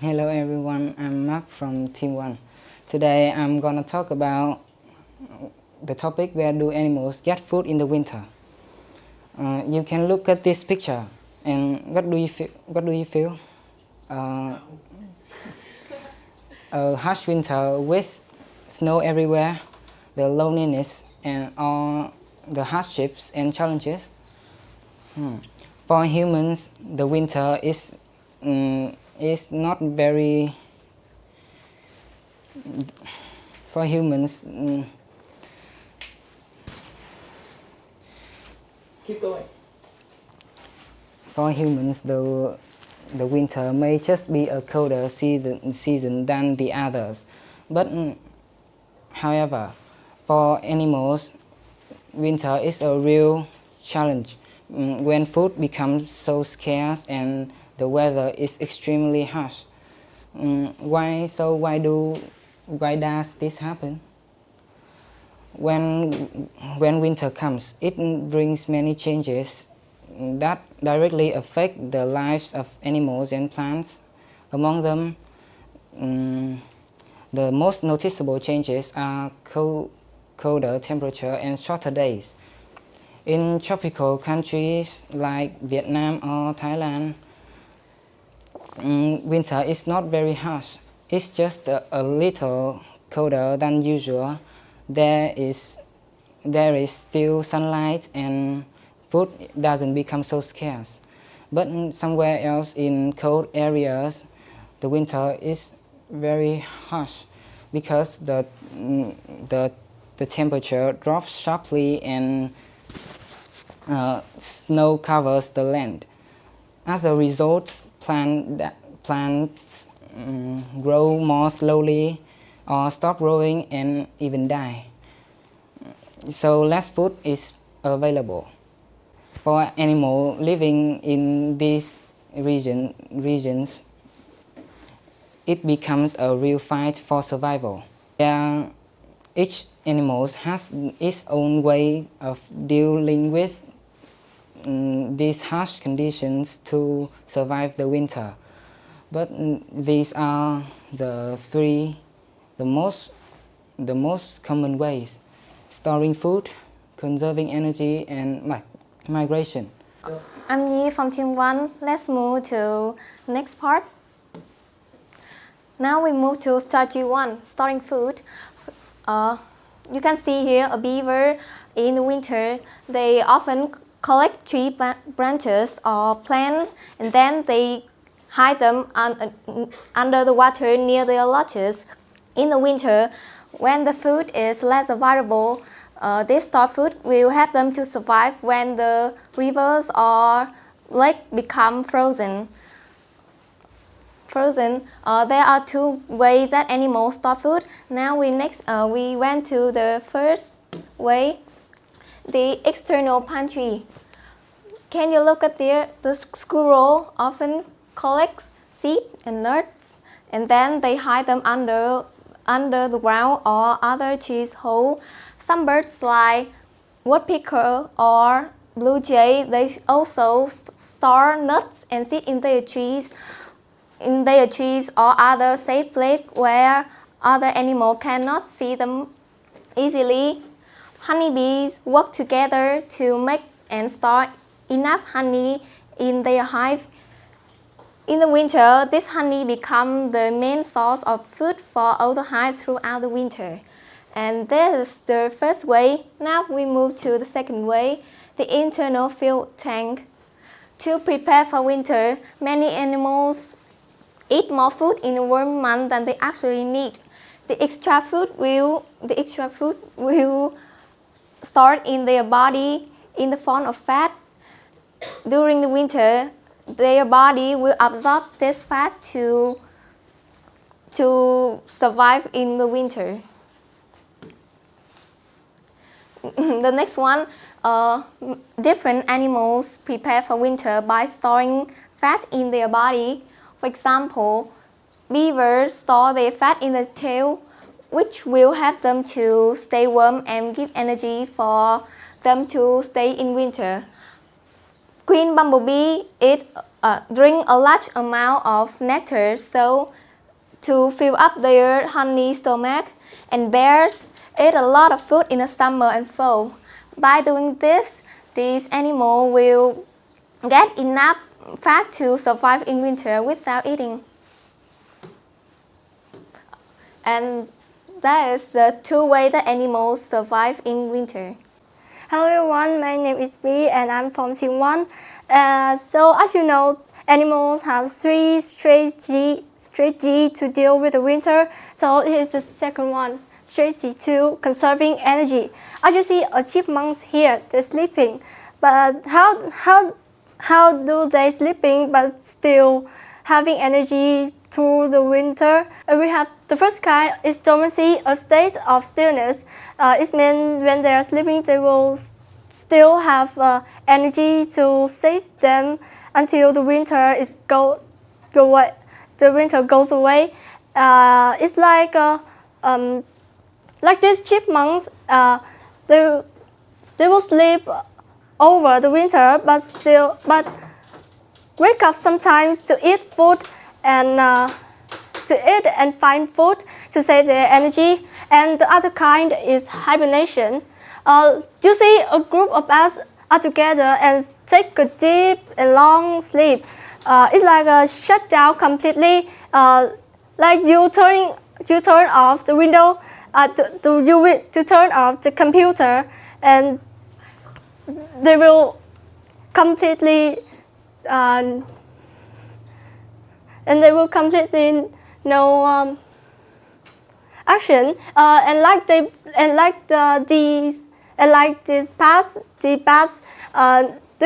Hello everyone, I'm Mark from Team1. Today I'm gonna talk about the topic where do animals get food in the winter. You can look at this picture and what do you feel? A harsh winter with snow everywhere, the loneliness and all the hardships and challenges. For humans, the winter is not very. For humans, Keep going. for humans, the winter may just be a colder season than the others. But however, for animals, winter is a real challenge when food becomes so scarce and the weather is extremely harsh. Why does this happen? When winter comes, it brings many changes that directly affect the lives of animals and plants. Among them, the most noticeable changes are colder temperature and shorter days. In tropical countries like Vietnam or Thailand, winter is not very harsh. It's just a little colder than usual. There is still sunlight and food doesn't become so scarce. But somewhere else in cold areas, the winter is very harsh because the temperature drops sharply and snow covers the land. As a result, plants grow more slowly or stop growing and even die. So less food is available. For animals living in these regions, it becomes a real fight for survival. Each animal has its own way of dealing with these harsh conditions to survive the winter. But these are the most common ways: storing food, conserving energy, and migration. I'm Nhi from Team 1. Let's move to next part. Now we move to strategy 1, storing food. You can see here a beaver in the winter. They often collect tree branches or plants and then they hide them under the water near their lodges. In the winter, when the food is less available, this stored food will help them to survive when the rivers or lake become frozen. There are two ways that animals store food. Now we went to the first way, the external pantry. Can you look at there? The squirrel often collects seeds and nuts, and then they hide them under the ground or other trees hole. Some birds like woodpecker or blue jay, they also store nuts and seeds in their trees or other safe place where other animals cannot see them easily. Honeybees work together to make and store enough honey in their hive. In the winter, this honey becomes the main source of food for all the hives throughout the winter. And this is the first way. Now we move to the second way, the internal fuel tank. To prepare for winter, many animals eat more food in the warm month than they actually need. The extra food will stored in their body in the form of fat. During the winter, their body will absorb this fat to survive in the winter. The next one, different animals prepare for winter by storing fat in their body. For example, beavers store their fat in the tail, which will help them to stay warm and give energy for them to stay in winter. Queen bumblebee drink a large amount of nectar so to fill up their honey stomach, and bears eat a lot of food in the summer and fall. By doing this, these animals will get enough fat to survive in winter without eating. And that is the two ways that animals survive in winter. Hello everyone, my name is B and I'm from Team 1. So as you know, animals have three strategies to deal with the winter. So here's the second one, strategy 2, conserving energy. As you see, a chipmunks here, they're sleeping. But how do they sleeping but still having energy through the winter? We have the first kind is dormancy, a state of stillness. It means when they are sleeping, they will still have energy to save them until the winter the winter goes away. It's like these chipmunks. They will sleep over the winter, but wake up sometimes to eat food and find food to save their energy. And the other kind is hibernation. You see a group of us are together and take a deep and long sleep. It's like a shutdown completely. Like you turn off the window, to turn off the computer, and they will completely no action. They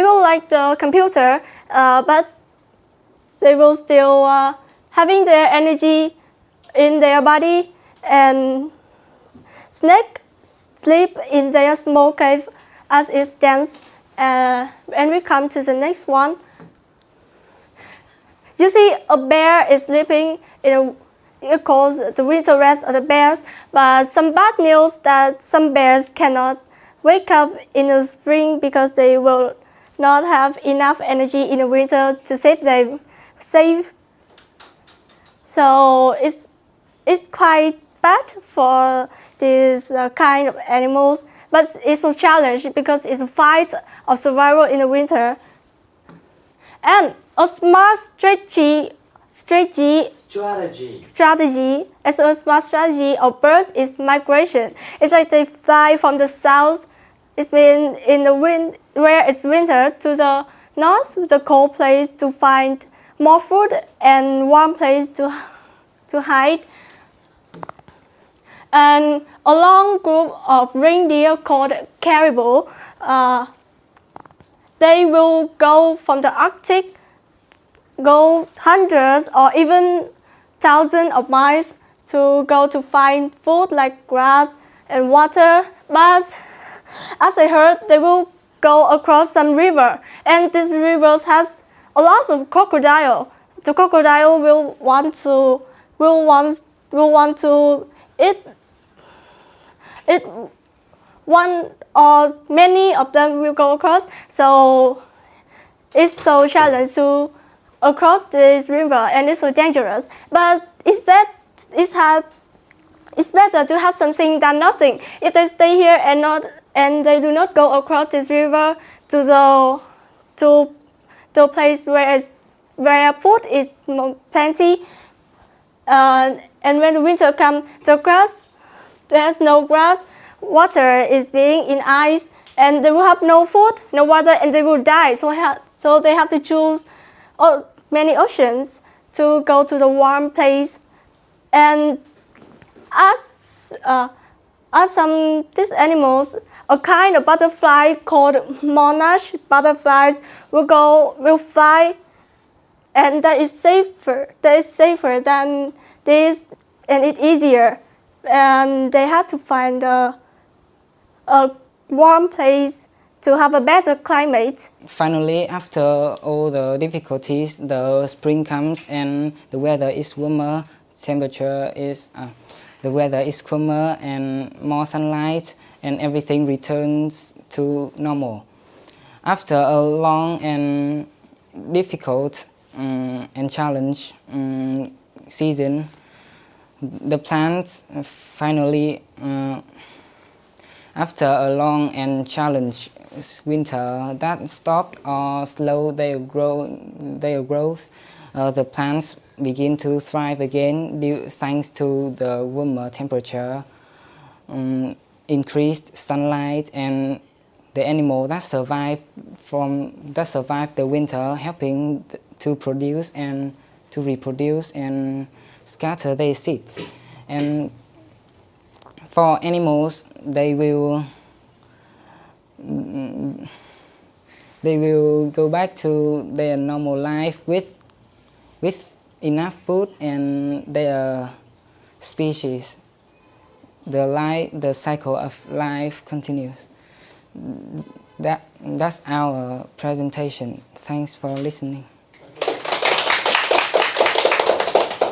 will like the computer, but they will still having their energy in their body, and snake sleep in their small cave as it stands. And we come to the next one. You see, a bear is sleeping it calls the winter rest of the bears, but some bad news that some bears cannot wake up in the spring because they will not have enough energy in the winter to save them. So it's quite bad for this kind of animals, but it's a challenge because it's a fight of survival in the winter. And a smart strategy as a smart strategy of birds is migration. It's like they fly from the south, it's been in the wind where it's winter, to the north, the cold place, to find more food and warm place to hide. And a long group of reindeer called caribou, they will go from the Arctic, go hundreds or even thousands of miles to go to find food like grass and water. But as I heard, they will go across some river, and these rivers has a lot of crocodile. The crocodile will want to eat one or many of them will go across. So it's so challenging to across this river, and it's so dangerous. But it's better to have something than nothing. If they stay here and they do not go across this river to the place where food is plenty, and when the winter comes, there's no grass, water is being in ice, and they will have no food, no water, and they will die. So they have to choose many oceans to go to the warm place. And as these animals, a kind of butterfly called monarch butterflies will fly, and that is safer than this, and it's easier. And they have to find a warm place to have a better climate. Finally, after all the difficulties, the spring comes and the weather is warmer. The weather is warmer and more sunlight, and everything returns to normal. After a long and difficult and challenge season, the plants finally, after a long and challenged winter that stopped or slowed their growth, the plants begin to thrive again thanks to the warmer temperature, increased sunlight, and the animal that survived the winter, helping to produce and to reproduce and scatter their seeds. And for animals, they will go back to their normal life with enough food and their species. The cycle of life continues. That's our presentation. Thanks for listening.